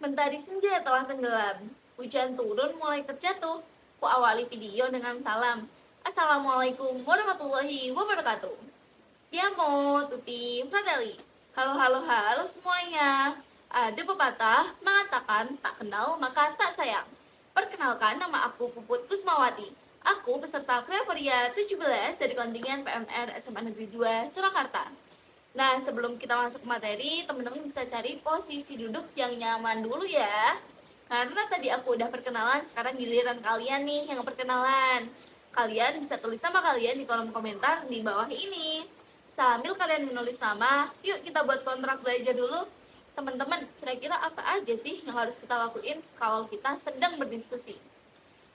Mentari senja telah tenggelam, hujan turun mulai terjatuh. Ku awali video dengan salam. Assalamualaikum warahmatullahi wabarakatuh. Siamo, tutti, fratelli. Halo, halo, halo semuanya. Ada pepatah mengatakan tak kenal maka tak sayang. Perkenalkan, nama aku Puput Kusmawati. Aku peserta Kreaforia 17 dari kontingen PMR SMA Negeri 2 Surakarta. Nah, sebelum kita masuk ke materi, teman-teman bisa cari posisi duduk yang nyaman dulu ya. Karena tadi aku udah perkenalan, sekarang giliran kalian nih yang perkenalan. Kalian bisa tulis nama kalian di kolom komentar di bawah ini. Sambil kalian menulis nama, yuk kita buat kontrak belajar dulu. Teman-teman, kira-kira apa aja sih yang harus kita lakuin kalau kita sedang berdiskusi?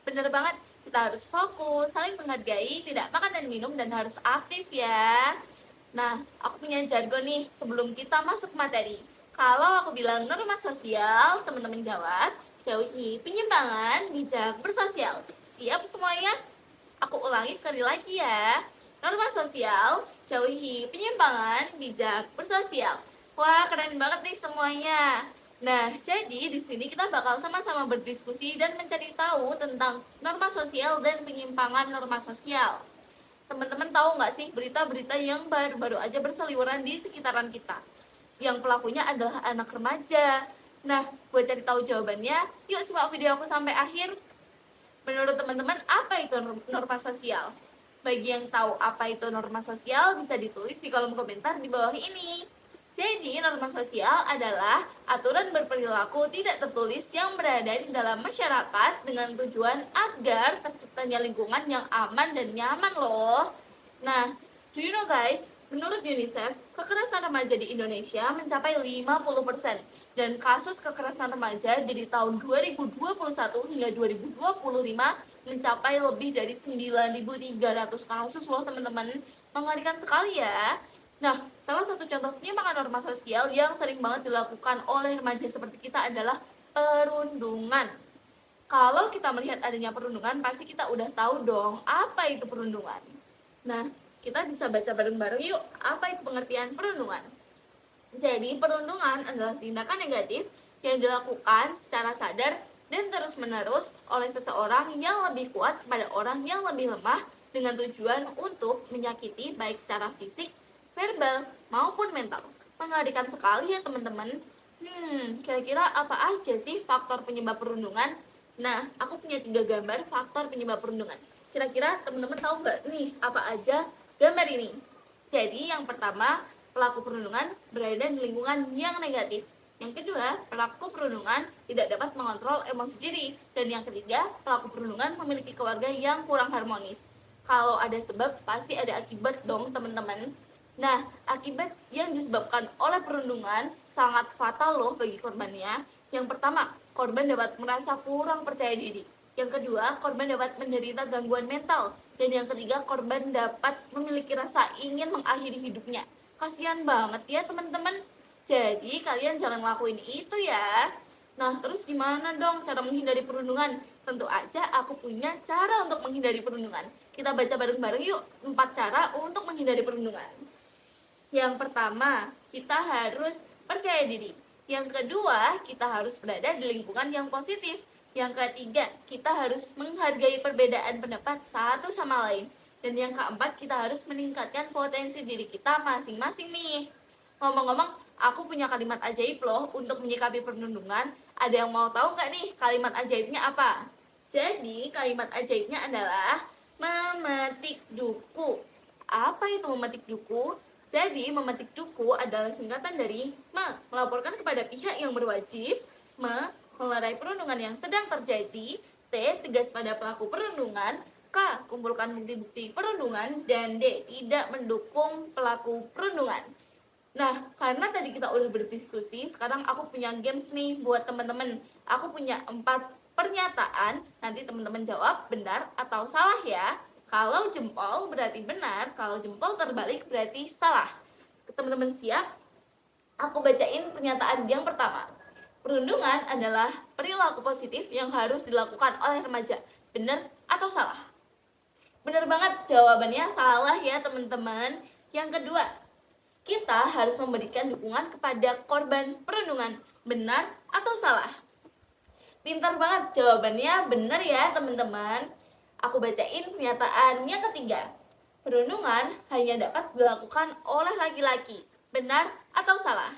Bener banget, kita harus fokus, saling menghargai, tidak makan dan minum, dan harus aktif ya. Nah, aku punya jargon nih sebelum kita masuk materi. Kalau aku bilang norma sosial, teman-teman jawab, jauhi penyimpangan, bijak bersosial. Siap semuanya? Aku ulangi sekali lagi ya. Norma sosial, jauhi penyimpangan, bijak bersosial. Wah, keren banget nih semuanya. Nah, jadi di sini kita bakal sama-sama berdiskusi dan mencari tahu tentang norma sosial dan penyimpangan norma sosial. Teman-teman tahu nggak sih berita-berita yang baru-baru aja berseliweran di sekitaran kita? Yang pelakunya adalah anak remaja. Nah, buat cari tahu jawabannya, yuk simak video aku sampai akhir. Menurut teman-teman, apa itu norma sosial? Bagi yang tahu apa itu norma sosial, bisa ditulis di kolom komentar di bawah ini. Jadi, norma sosial adalah aturan berperilaku tidak tertulis yang berada di dalam masyarakat dengan tujuan agar terciptanya lingkungan yang aman dan nyaman loh. Nah, do you know guys, menurut UNICEF, kekerasan remaja di Indonesia mencapai 50% dan kasus kekerasan remaja dari tahun 2021 hingga 2025 mencapai lebih dari 9.300 kasus loh teman-teman. Mengerikan sekali ya. Nah, salah satu contoh penyimpangan norma sosial yang sering banget dilakukan oleh remaja seperti kita adalah perundungan. Kalau kita melihat adanya perundungan, pasti kita udah tahu dong apa itu perundungan. Nah, kita bisa baca bareng-bareng yuk, apa itu pengertian perundungan. Jadi, perundungan adalah tindakan negatif yang dilakukan secara sadar dan terus-menerus oleh seseorang yang lebih kuat kepada orang yang lebih lemah dengan tujuan untuk menyakiti baik secara fisik, verbal, maupun mental. Mengerikan sekali ya teman-teman. Kira-kira apa aja sih faktor penyebab perundungan? Nah, aku punya 3 gambar faktor penyebab perundungan. Kira-kira teman-teman tahu nggak nih apa aja gambar ini? Jadi yang pertama, pelaku perundungan berada di lingkungan yang negatif. Yang kedua, pelaku perundungan tidak dapat mengontrol emosi diri. Dan yang ketiga, pelaku perundungan memiliki keluarga yang kurang harmonis. Kalau ada sebab, pasti ada akibat dong teman-teman. Nah, akibat yang disebabkan oleh perundungan sangat fatal loh bagi korbannya. Yang pertama, korban dapat merasa kurang percaya diri. Yang kedua, korban dapat menderita gangguan mental. Dan yang ketiga, korban dapat memiliki rasa ingin mengakhiri hidupnya. Kasihan banget ya teman-teman. Jadi kalian jangan ngelakuin itu ya. Nah, terus gimana dong cara menghindari perundungan? Tentu aja aku punya cara untuk menghindari perundungan. Kita baca bareng-bareng yuk 4 cara untuk menghindari perundungan. Yang pertama, kita harus percaya diri. Yang kedua, kita harus berada di lingkungan yang positif. Yang ketiga, kita harus menghargai perbedaan pendapat satu sama lain. Dan yang keempat, kita harus meningkatkan potensi diri kita masing-masing nih. Ngomong-ngomong, aku punya kalimat ajaib loh untuk menyikapi perundungan. Ada yang mau tahu nggak nih kalimat ajaibnya apa? Jadi, kalimat ajaibnya adalah memetik duku. Apa itu memetik duku? Jadi, memetik duku adalah singkatan dari melaporkan kepada pihak yang berwajib, melerai perundungan yang sedang terjadi, T, tegas pada pelaku perundungan, K, kumpulkan bukti-bukti perundungan, dan D, tidak mendukung pelaku perundungan. Nah, karena tadi kita udah berdiskusi, sekarang aku punya games nih buat teman-teman. Aku punya 4 pernyataan, nanti teman-teman jawab benar atau salah ya. Kalau jempol berarti benar, kalau jempol terbalik berarti salah. Teman-teman siap? Aku bacain pernyataan yang pertama. Perundungan adalah perilaku positif yang harus dilakukan oleh remaja. Benar atau salah? Benar banget, jawabannya salah ya teman-teman. Yang kedua, kita harus memberikan dukungan kepada korban perundungan. Benar atau salah? Pintar banget, jawabannya benar ya teman-teman. Aku bacain pernyataannya ketiga. Perundungan hanya dapat dilakukan oleh laki-laki. Benar atau salah?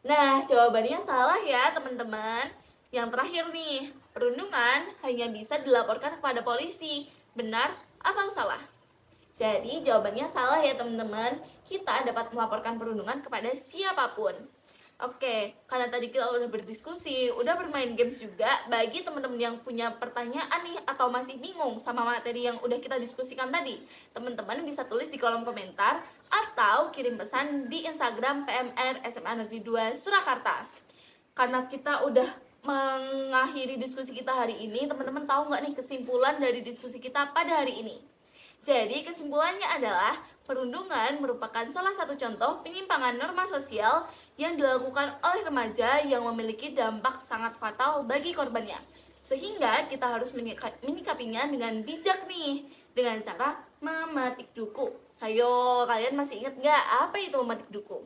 Nah, jawabannya salah ya teman-teman. Yang terakhir nih, perundungan hanya bisa dilaporkan kepada polisi. Benar atau salah? Jadi jawabannya salah ya teman-teman. Kita dapat melaporkan perundungan kepada siapapun. Oke, karena tadi kita udah berdiskusi, udah bermain games juga. Bagi teman-teman yang punya pertanyaan nih atau masih bingung sama materi yang udah kita diskusikan tadi, teman-teman bisa tulis di kolom komentar atau kirim pesan di Instagram PMR SMA Negeri 2 Surakarta. Karena kita udah mengakhiri diskusi kita hari ini, teman-teman tahu nggak nih kesimpulan dari diskusi kita pada hari ini? Jadi kesimpulannya adalah perundungan merupakan salah satu contoh penyimpangan norma sosial yang dilakukan oleh remaja yang memiliki dampak sangat fatal bagi korbannya. Sehingga kita harus menyikapinya dengan bijak nih, dengan cara memetik duku. Ayo, kalian masih ingat nggak apa itu memetik duku?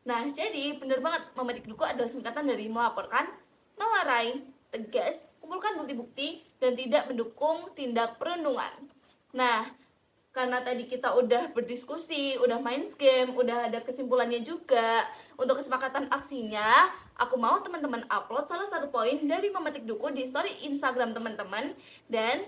Nah, jadi benar banget, memetik duku adalah singkatan dari melaporkan, melerai, tegas, kumpulkan bukti-bukti, dan tidak mendukung tindak perundungan. Nah, karena tadi kita udah berdiskusi, udah main game, udah ada kesimpulannya juga. Untuk kesepakatan aksinya, aku mau teman-teman upload salah satu poin dari memetik duku di story Instagram teman-teman dan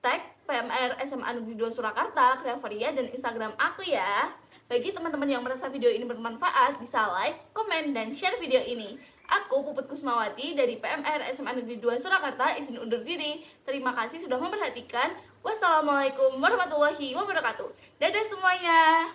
tag PMR SMA Negeri 2 Surakarta, Kreavoria, dan Instagram aku ya. Bagi teman-teman yang merasa video ini bermanfaat, bisa like, komen, dan share video ini. Aku Puput Kusmawati dari PMR SMA Negeri 2 Surakarta izin undur diri. Terima kasih sudah memperhatikan. Wassalamualaikum warahmatullahi wabarakatuh. Dadah semuanya.